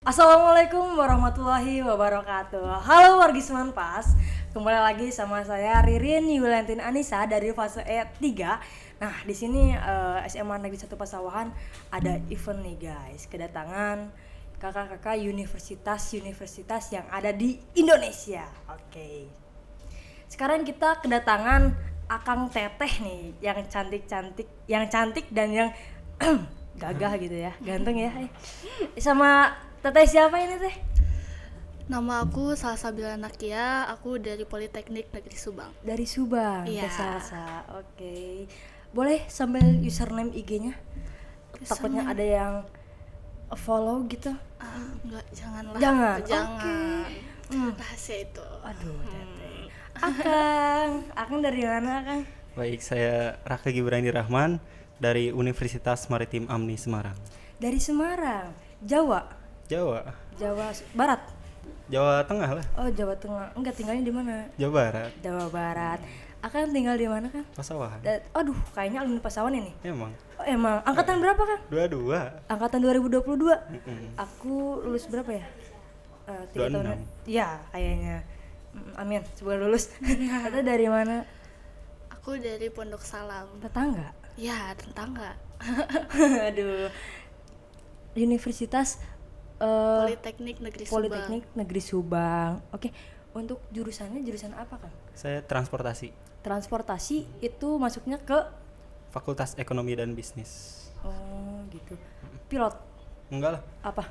Assalamualaikum warahmatullahi wabarakatuh. Halo wargi Semanpas, kembali lagi sama saya Ririn Yuliantin Anissa dari fase E3. Nah, di sini SMA Negeri 1 Pasawahan ada event nih guys, kedatangan kakak-kakak universitas yang ada di Indonesia. Oke. Sekarang kita kedatangan Akang Teteh nih, yang cantik dan yang gagah gitu ya, ganteng ya. Sama Teteh siapa ini teh? Nama aku Salsabila Nakia, aku dari Politeknik Negeri Subang. Dari Subang, Iya. Teh Salsa. Oke. Boleh sambil username IG-nya? Takutnya ada yang follow gitu. Enggak, janganlah. Jangan. Jangan. Hmm. Rahasia itu. Aduh, Teteh. Akang dari mana, Akang? Baik, saya Raka Gibrani Rahman dari Universitas Maritim Amni Semarang. Dari Semarang, Jawa Barat. Jawa Tengah lah. Oh, Jawa Tengah. Enggak, tinggalnya di mana? Jawa Barat. Jawa Barat. Akang tinggal di mana, Kang? Pasawahan. Aduh, kayaknya alumni Pasawahan ini. Emang. Oh, emang. Angkatan berapa, Kang? 22. Angkatan 2022. Aku lulus berapa ya? 3 26. tahun. Iya, kayaknya. Amin, semoga lulus. Atau dari mana? Aku dari Pondok Salam. Tetangga. Ya, tetangga. Aduh. Universitas Politeknik Negeri Subang. Politeknik Negeri Subang. Oke. Untuk jurusannya jurusan apa, Kang? Saya transportasi. Transportasi itu masuknya ke Fakultas Ekonomi dan Bisnis. oh, gitu. Pilot Enggak lah. apa?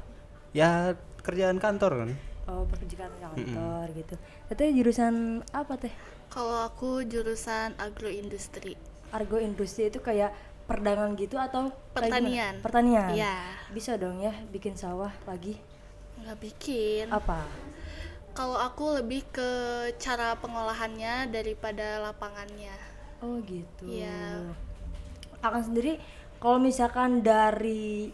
Ya kerjaan kantor kan. Oh, pekerjaan kantor gitu. Teteh jurusan apa, Teh? Kalau aku jurusan agroindustri. Argo industri itu kayak perdagangan gitu atau kayak Pertanian. gimana? Pertanian. Iya. Bisa dong ya bikin sawah lagi. Nggak bikin. Apa? Kalau aku lebih ke cara pengolahannya daripada lapangannya. Oh, gitu. Iya. Akan sendiri kalau misalkan dari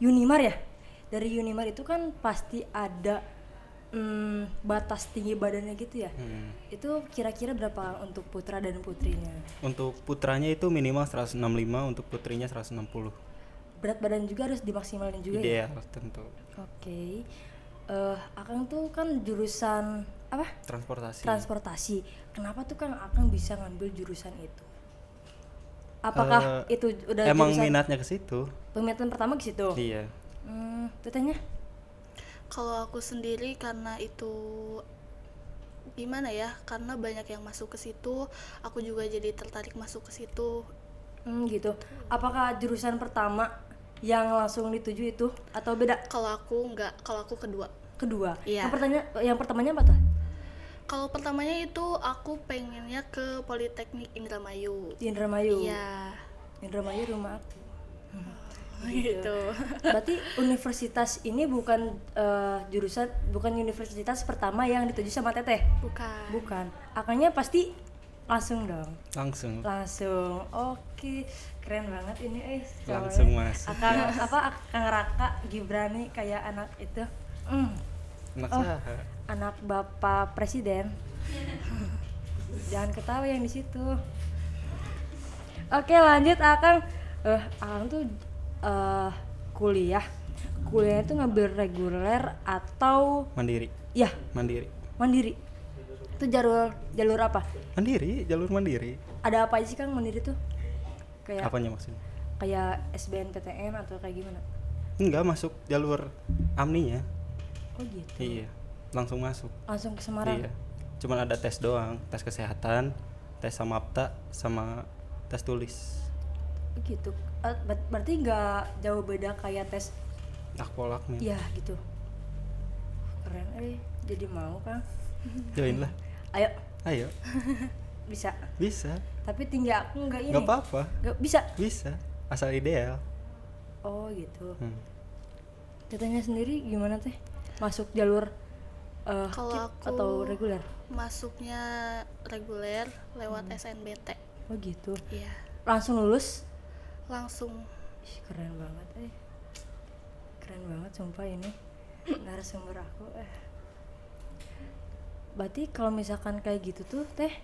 Unimar ya? Dari Unimar itu kan pasti ada batas tinggi badannya gitu ya. Itu kira-kira berapa untuk putra dan putrinya? Untuk putranya itu minimal 165, untuk putrinya 160. Berat badan juga harus dimaksimalin juga ya? Ideal tentu. Oke. Akang tuh kan jurusan apa? Transportasi. Transportasi. Kenapa tuh Kang Akang bisa ngambil jurusan itu? Apakah itu udah Emang jurusan minatnya ke situ? peminatan pertama ke situ? Iya. Tetehnya? Kalau aku sendiri karena itu gimana ya? Karena banyak yang masuk ke situ, aku juga jadi tertarik masuk ke situ. Gitu. Apakah jurusan pertama yang langsung dituju itu atau beda? Kalau aku enggak, kalau aku kedua. Kedua. Iya. Yang pertamanya apa tuh? Kalau pertamanya itu aku pengennya ke Politeknik Indramayu. Di Indramayu. Iya. Indramayu rumah aku. Gitu. Berarti universitas ini bukan bukan universitas pertama yang dituju sama Teteh. Bukan. Bukan. Akangnya pasti langsung dong. Langsung. Oke, keren banget ini Langsung masuk. Akang Raka Gibrani kayak anak itu. Anak Oh. saha? Anak Bapak Presiden. Jangan ketawa yang di situ. Oke, lanjut Akang. Akang tuh kuliahnya tuh ngambil reguler atau Mandiri. ya mandiri. Itu jalur apa? Jalur mandiri. Ada apa aja sih Kang mandiri tuh? Kayak Apanya maksudnya? kayak SBMPTN atau kayak gimana? Enggak, masuk jalur Amninya. Oh gitu. Iya, langsung masuk. Langsung ke Semarang. Iya. Cuman ada tes doang, tes kesehatan, tes samapta, sama tes tulis. Gitu. Berarti nggak jauh beda kayak tes. Akpolak nih. Iya gitu. Keren jadi mau Kang. Join lah. Ayo. Bisa. Tapi tinggi aku nggak ini. Nggak apa-apa. Nggak bisa. Bisa. Asal ideal. Oh gitu. Tetehnya sendiri gimana teh? Masuk jalur Kalau KIP aku atau reguler? masuknya reguler lewat SNBT. Oh gitu. Iya. Langsung lulus? Langsung. Ih, keren banget keren banget sumpah ini narasumber aku Berarti kalau misalkan kayak gitu tuh Teh,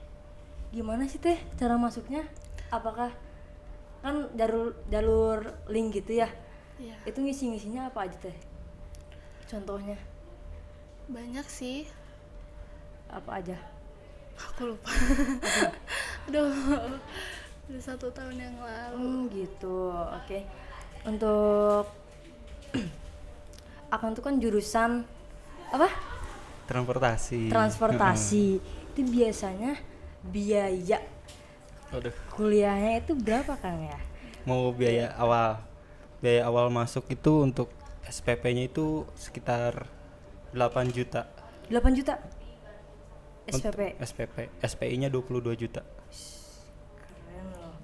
gimana sih Teh cara masuknya? Apakah kan jalur link gitu ya? Iya. Itu ngisinya apa aja Teh? Contohnya Banyak sih, apa aja? aku lupa. Aduh, udah 1 tahun yang lalu. Gitu. Oke. Untuk Akang tuh kan jurusan apa? Transportasi. Transportasi. Itu biasanya biaya Aduh, kuliahnya itu berapa Kang ya? mau biaya awal masuk itu untuk SPP-nya itu sekitar 8 juta. 8 juta Untuk SPP. SPP, SPI-nya 22 juta. Keren loh.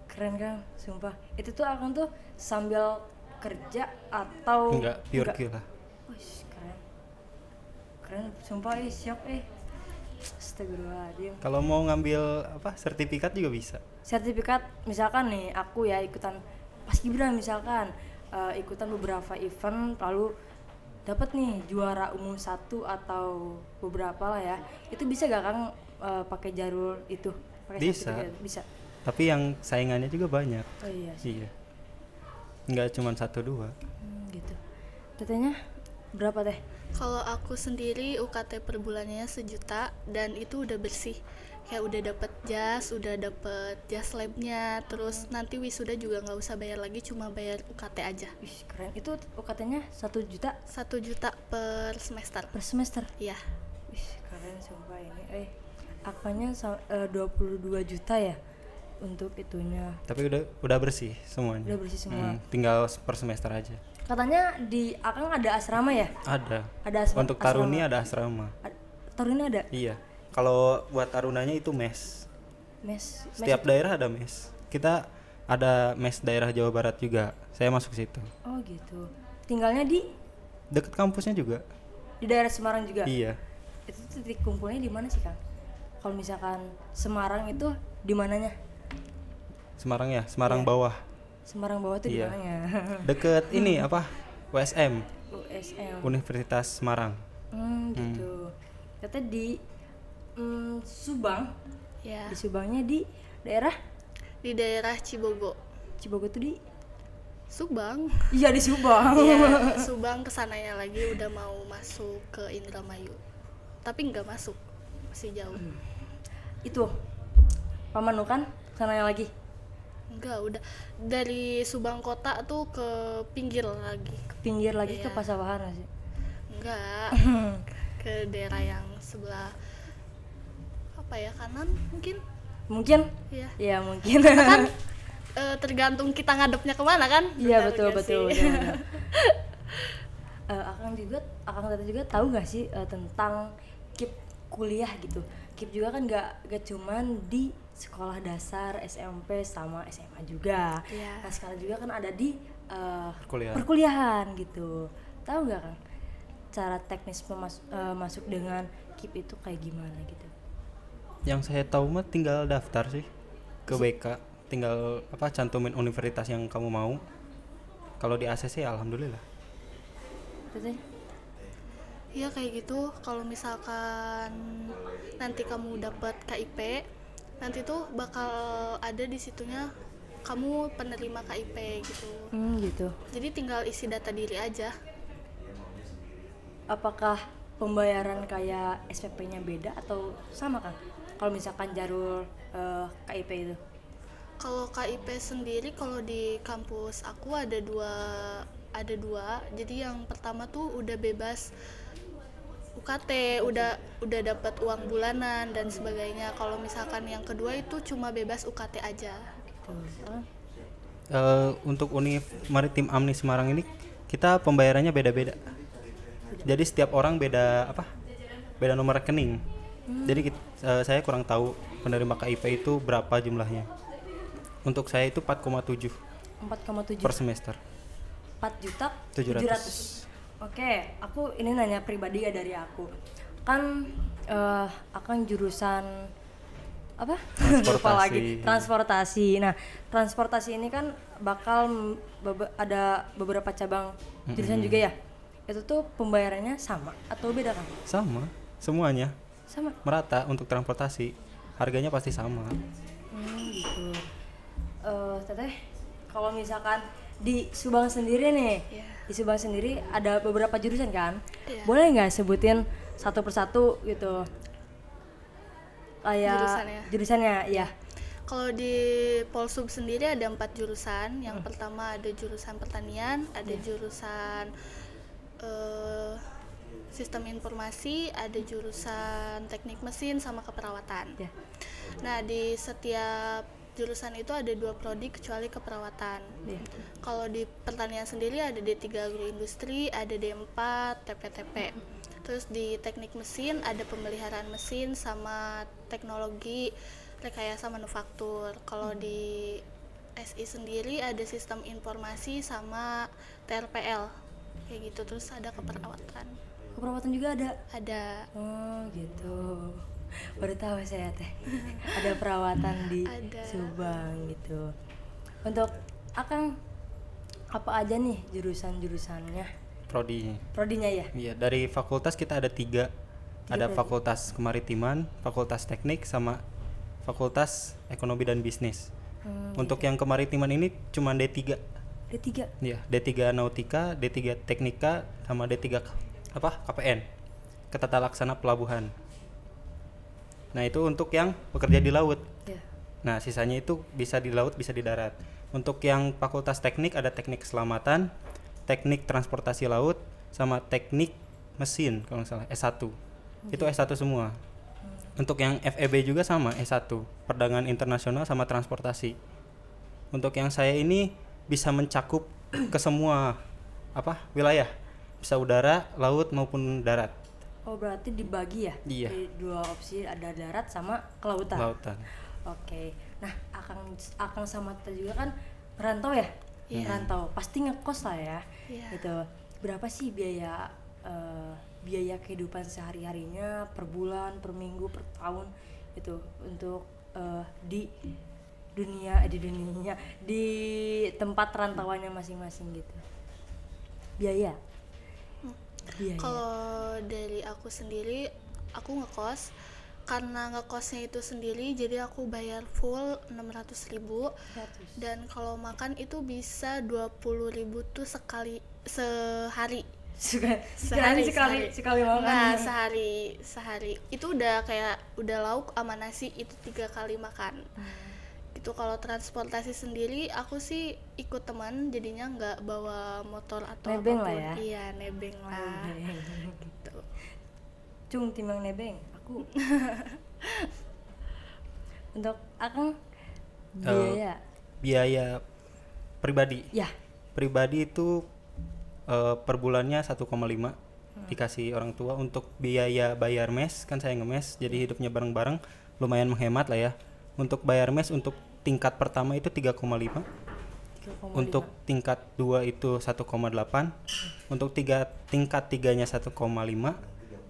Keren Kang, sumpah. Itu tuh Akang tuh sambil kerja atau Enggak, pure Q lah. Wih, keren. Keren, sumpah syok Astagfirullahaladzim. Kalau mau ngambil sertifikat juga bisa. Sertifikat misalkan nih aku ya ikutan Paskibra misalkan ikutan beberapa event lalu dapat nih juara umum 1 atau beberapa lah ya. Itu bisa gak Kang pakai jalur itu? Pakai Bisa. sertifikat? Bisa. Tapi yang saingannya juga banyak. Oh iya sih. Iya. Enggak cuma 1-2. Gitu. Tetenya berapa teh? Kalau aku sendiri UKT per bulannya 1 juta dan itu udah bersih. Kayak udah dapet jas labnya, terus nanti wisuda juga nggak usah bayar lagi, cuma bayar UKT aja. Wih, keren. Itu UKT-nya 1 juta 1 juta per semester. per semester. Iya. Wih, keren sumpah ini. Akanya 22 juta ya untuk itunya. Tapi udah bersih semuanya. Udah bersih semua. Tinggal per semester aja. Katanya di Akang ada asrama ya? Ada. Ada Untuk Taruni ada asrama. Taruna ada? Iya. Kalau buat Tarunanya itu mes. Mes. Setiap daerah ada mes. Kita ada mes daerah Jawa Barat juga. Saya masuk situ. Oh gitu. Tinggalnya di Deket kampusnya juga. daerah Semarang juga? Iya. Itu titik kumpulnya di mana sih Kang? Kalau misalkan Semarang itu di mananya? Semarang ya, Semarang Iya. bawah. Semarang bawah tuh di Iya. mananya? Deket ini USM, USM. Universitas Semarang. Gitu. Katanya di Subang. Ya. Di Subangnya di daerah Di daerah Cibogo. Cibogo tuh di Subang. Iya di Subang. Iya, Subang kesananya lagi udah mau masuk ke Indramayu. Tapi nggak masuk. Masih jauh. Itu Pamanukan sananya lagi. Enggak, udah dari Subang kota tuh ke pinggir lagi. Ke pinggir lagi ke Iya. Pasawahan nggak sih? Enggak. Ke daerah yang sebelah apa ya, kanan mungkin. Mungkin? Iya. Iya mungkin. Kan tergantung kita ngadepnya kemana kan. Iya Benar betul nggak betul. sih? betul. Akang tadi juga tahu nggak sih tentang KIP kuliah gitu. KIP juga kan nggak cuman di sekolah dasar SMP sama SMA juga. Iya. Nah sekarang juga kan ada di Perkuliahan. perkuliahan gitu. Tahu nggak Kang cara teknis masuk dengan KIP itu kayak gimana gitu? Yang saya tahu mah tinggal daftar sih ke BK, tinggal cantumin universitas yang kamu mau. Kalau di ACC alhamdulillah. Teteh? Iya kayak gitu. Kalau misalkan nanti kamu dapat KIP, nanti tuh bakal ada di situnya kamu penerima KIP gitu. Gitu. Jadi tinggal isi data diri aja. Apakah pembayaran kayak SPP-nya beda atau sama Kang? Kalau misalkan jalur KIP itu? Kalau KIP sendiri kalau di kampus aku ada dua. Jadi yang pertama tuh udah bebas UKT, udah dapat uang bulanan dan sebagainya. Kalau misalkan yang kedua itu cuma bebas UKT aja. Untuk Univ Maritim Amni Semarang ini kita pembayarannya beda-beda. Jadi setiap orang beda nomor rekening. Jadi saya kurang tahu penerima KIP itu berapa jumlahnya. Untuk saya itu 4,7 4,7 per semester. 4.700.000. Oke, aku ini nanya pribadi ya dari aku. Kan akan jurusan apa? Lupa lagi. Transportasi. Nah, transportasi ini kan bakal ada beberapa cabang jurusan juga ya. Itu tuh pembayarannya sama atau beda kan? Sama, semuanya Sama. merata untuk transportasi. Harganya pasti sama. Gitu. Teteh, kalau misalkan di Subang sendiri nih, Iya. di Subang sendiri ada beberapa jurusan kan? Iya. Boleh nggak sebutin satu persatu gitu? Kayak Jurusannya? jurusannya, ya. Kalau di Polsub sendiri ada 4 jurusan. Yang pertama ada jurusan pertanian, ada jurusan sistem informasi, ada jurusan teknik mesin sama keperawatan. Ya. Nah, di setiap jurusan itu ada 2 prodi kecuali keperawatan. Iya. Kalau di pertanian sendiri ada D3 agroindustri, ada D4 TPTP. Terus di teknik mesin ada pemeliharaan mesin sama teknologi rekayasa manufaktur. Kalau di SI sendiri ada sistem informasi sama TRPL kayak gitu. Terus ada keperawatan. Keperawatan juga ada. Ada. Oh gitu. Baru tahu saya teh. Ada perawatan di Ada. Subang gitu. Untuk Akang apa aja nih jurusan-jurusannya? Prodinya Prodinya ya? iya, dari fakultas kita ada 3. Ada prodi. fakultas kemaritiman, fakultas teknik, sama fakultas ekonomi dan bisnis. Untuk yang kemaritiman ini cuma D3. D3. Iya, D3 nautika, D3 teknika, sama D3 KPN, ketata laksana pelabuhan. Nah, itu untuk yang bekerja di laut. Ya. Nah, sisanya itu bisa di laut, bisa di darat. Untuk yang fakultas teknik ada teknik keselamatan, teknik transportasi laut, sama teknik mesin kalau nggak salah, S1. Itu S1 semua. Untuk yang FEB juga sama, S1, perdagangan internasional sama transportasi. Untuk yang saya ini bisa mencakup ke semua wilayah, bisa udara, laut maupun darat. Oh berarti dibagi ya? Iya. Di 2 opsi, ada darat sama kelautan. Lautan. Oke. Nah, Akang sama Teh juga kan merantau ya? Iya. Merantau. Pasti ngekos lah ya. Iya. Gitu. Berapa sih biaya kehidupan sehari-harinya per bulan, per minggu, per tahun gitu untuk di tempat rantauannya masing-masing gitu. Biaya. Biaya. Kalau dari aku sendiri, aku ngekos. Karena ngekosnya itu sendiri, jadi aku bayar full 600.000. 100. Dan kalau makan itu bisa 20.000 tuh sehari. sekali makan. Nah, sehari itu udah lauk sama nasi itu 3 kali makan. Itu kalau transportasi sendiri aku sih ikut teman, jadinya nggak bawa motor atau Nebeng apapun. lah ya. Iya, nebeng lah. Gitu. Cung timbang nebeng aku. Untuk Akang Biaya pribadi. ya Pribadi itu per bulannya 1,5 dikasih orang tua. Untuk biaya bayar mes, kan saya ngemes, jadi hidupnya bareng-bareng, lumayan menghemat lah ya. Untuk bayar mes untuk tingkat pertama itu 3,5, 3,5. untuk tingkat 2 itu 1,8, untuk tingkat 3-nya 1,5,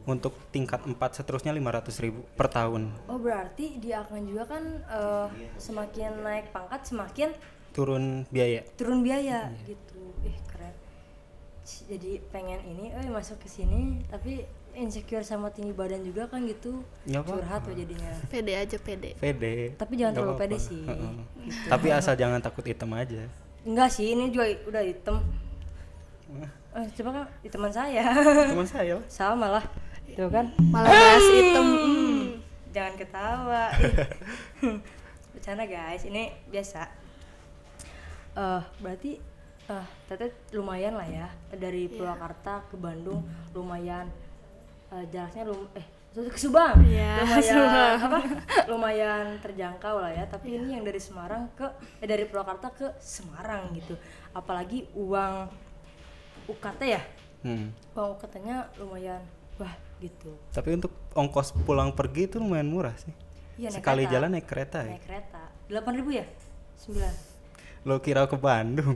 untuk tingkat 4 seterusnya 500.000 per tahun. Oh berarti di Akang juga kan semakin naik pangkat semakin Turun biaya. turun biaya gitu. Keren. Jadi pengen ini masuk ke sini tapi insecure sama tinggi badan juga kan gitu. Nggak apa-apa. Curhat tuh jadinya. Pede aja pede. Pede. Tapi jangan Nggak terlalu apa-apa. pede sih. Heeh. Tapi asal jangan takut hitam aja. Enggak sih, ini juga udah hitam. Coba kan di teman saya. Teman saya. Sama lah. Tuh kan. Malah bahas hitam. Jangan ketawa. Bercanda guys, ini biasa. Berarti Teteh lumayan lah ya dari Purwakarta ke Bandung, lumayan jaraknya ke Subang. Iya, Lumayan lumayan terjangkau lah ya. Tapi ini yang dari Semarang dari Purwakarta ke Semarang gitu. Apalagi uang UKT ya. Uang UKT-nya lumayan gitu. Tapi untuk ongkos pulang pergi itu lumayan murah sih. Iya, naik Sekali kereta. jalan naik kereta ya. Naik kereta 8.000 ya? 9. Lo kira ke Bandung.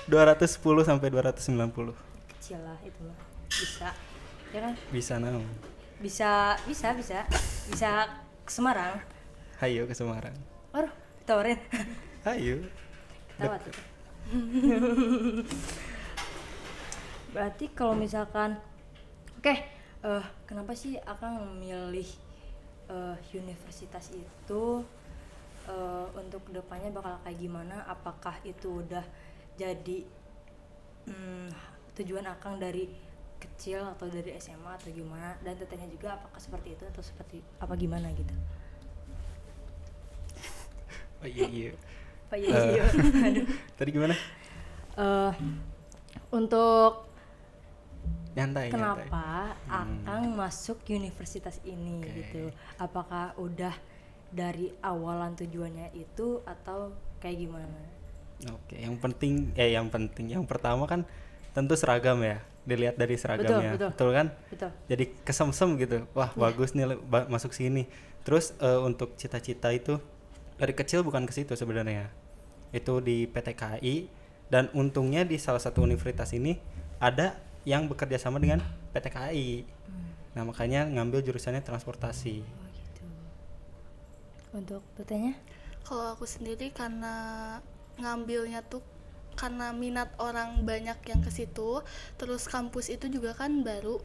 210 sampai 290. Kecil lah itu mah. Bisa. Ya kan? Bisa naon. Bisa ke Semarang. Hayo ke Semarang. Waduh, ditawarin. Hayo. Tawa tuh. Berarti kalau misalkan kenapa sih Akang memilih universitas itu untuk kedepannya bakal kayak gimana? Apakah itu udah jadi tujuan Akang dari kecil atau dari SMA atau gimana? Dan tetehnya juga apakah seperti itu atau seperti apa gimana gitu? Oh iya. Pak iya. Aduh. Tadi gimana? Untuk Nyantai. kenapa Akang masuk universitas ini Oke. gitu? Apakah udah dari awalan tujuannya itu atau kayak gimana? Oke, yang pertama kan tentu seragam ya. Dilihat dari seragamnya. Betul. Kan? Betul. Jadi kesemsem gitu. Wah, bagus nih masuk sini. Terus untuk cita-cita itu dari kecil bukan ke situ sebenarnya. Itu di PT KAI dan untungnya di salah satu universitas ini ada yang bekerja sama dengan PT KAI. Nah, makanya ngambil jurusannya transportasi. Oh gitu. Untuk tetehnya? Kalau aku sendiri karena ngambilnya tuh karena minat orang banyak yang ke situ, terus kampus itu juga kan baru,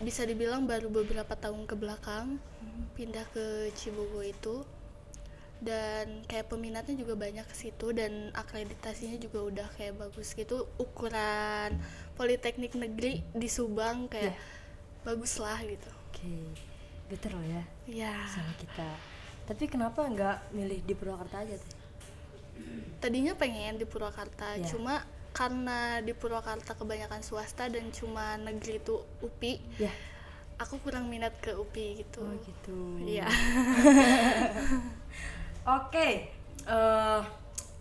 bisa dibilang baru beberapa tahun ke belakang pindah ke Cibubur itu, dan kayak peminatnya juga banyak ke situ dan akreditasinya juga udah kayak bagus gitu, ukuran Politeknik Negeri di Subang kayak bagus lah gitu. Oke. Better loh ya Ya, sama kita. Tapi kenapa nggak milih di Purwakarta aja teh? tadinya pengen di Purwakarta, Ya. cuma karena di Purwakarta kebanyakan swasta dan cuma negeri itu UPI, Ya. aku kurang minat ke UPI gitu. Oh gitu. Iya. Oke.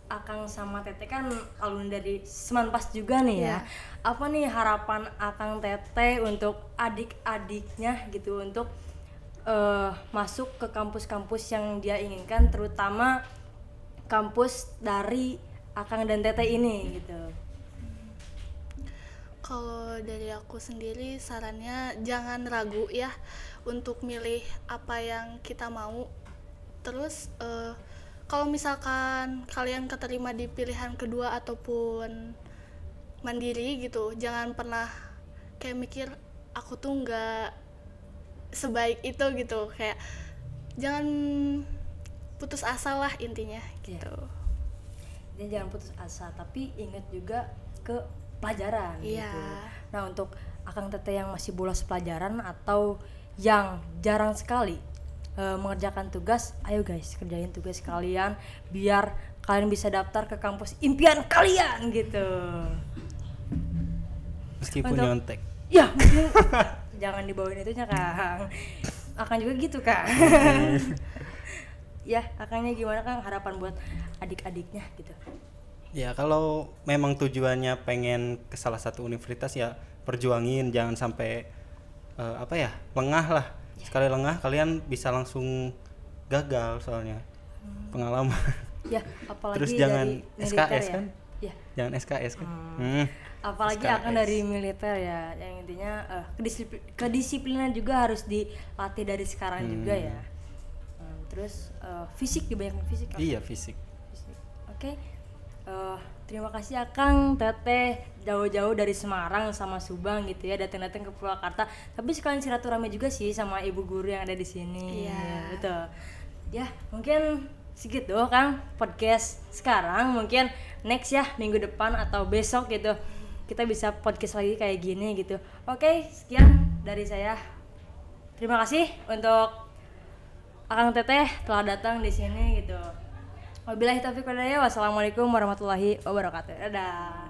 Akang sama Teteh kan alumni dari Semanpas juga nih ya. Iya. Apa nih harapan Akang Teteh untuk adik-adiknya gitu untuk masuk ke kampus-kampus yang dia inginkan, terutama kampus dari Akang dan Teteh ini gitu. Kalau dari aku sendiri sarannya jangan ragu ya untuk milih apa yang kita mau. Terus kalau misalkan kalian keterima di pilihan kedua ataupun mandiri gitu, jangan pernah kayak mikir aku tuh nggak sebaik itu gitu, kayak jangan putus asa lah intinya gitu. Jadi jangan putus asa, tapi ingat juga ke pelajaran Iya. gitu. Nah, untuk Akang Teteh yang masih bolos pelajaran atau yang jarang sekali mengerjakan tugas, ayo guys, kerjain tugas kalian biar kalian bisa daftar ke kampus impian kalian gitu. Meskipun Untuk- nyontek. Ya, mungkin jangan dibawain itunya, Kang. Akan juga gitu, Kang. Ya, Akangnya gimana, Kang? Harapan buat adik-adiknya gitu. Ya, kalau memang tujuannya pengen ke salah satu universitas ya perjuangin, jangan sampai lengah lah. Sekali lengah kalian bisa langsung gagal soalnya. Pengalaman. Ya, apalagi Terus jangan dari militer SKS ya. kan? Ya, Jangan SKS kan. apalagi SKS. akan dari militer ya, yang intinya kedisiplinan juga harus dilatih dari sekarang juga ya. Terus fisik dibanyakin fisik. Kang. Iya, fisik. Fisik. Oke. Terima kasih Akang Teteh jauh-jauh dari Semarang sama Subang gitu ya, datang-datang ke Purwakarta. Tapi sekalian silaturahmi juga sih sama ibu guru yang ada di sini. Iya. Betul. Ya, mungkin segitu Kang podcast sekarang. Mungkin next ya minggu depan atau besok gitu kita bisa podcast lagi kayak gini gitu. Oke, sekian dari saya. Terima kasih untuk Akang Teteh telah datang di sini gitu. Wabillahi taufiq wal hidayah. Wassalamualaikum warahmatullahi wabarakatuh. Dadah.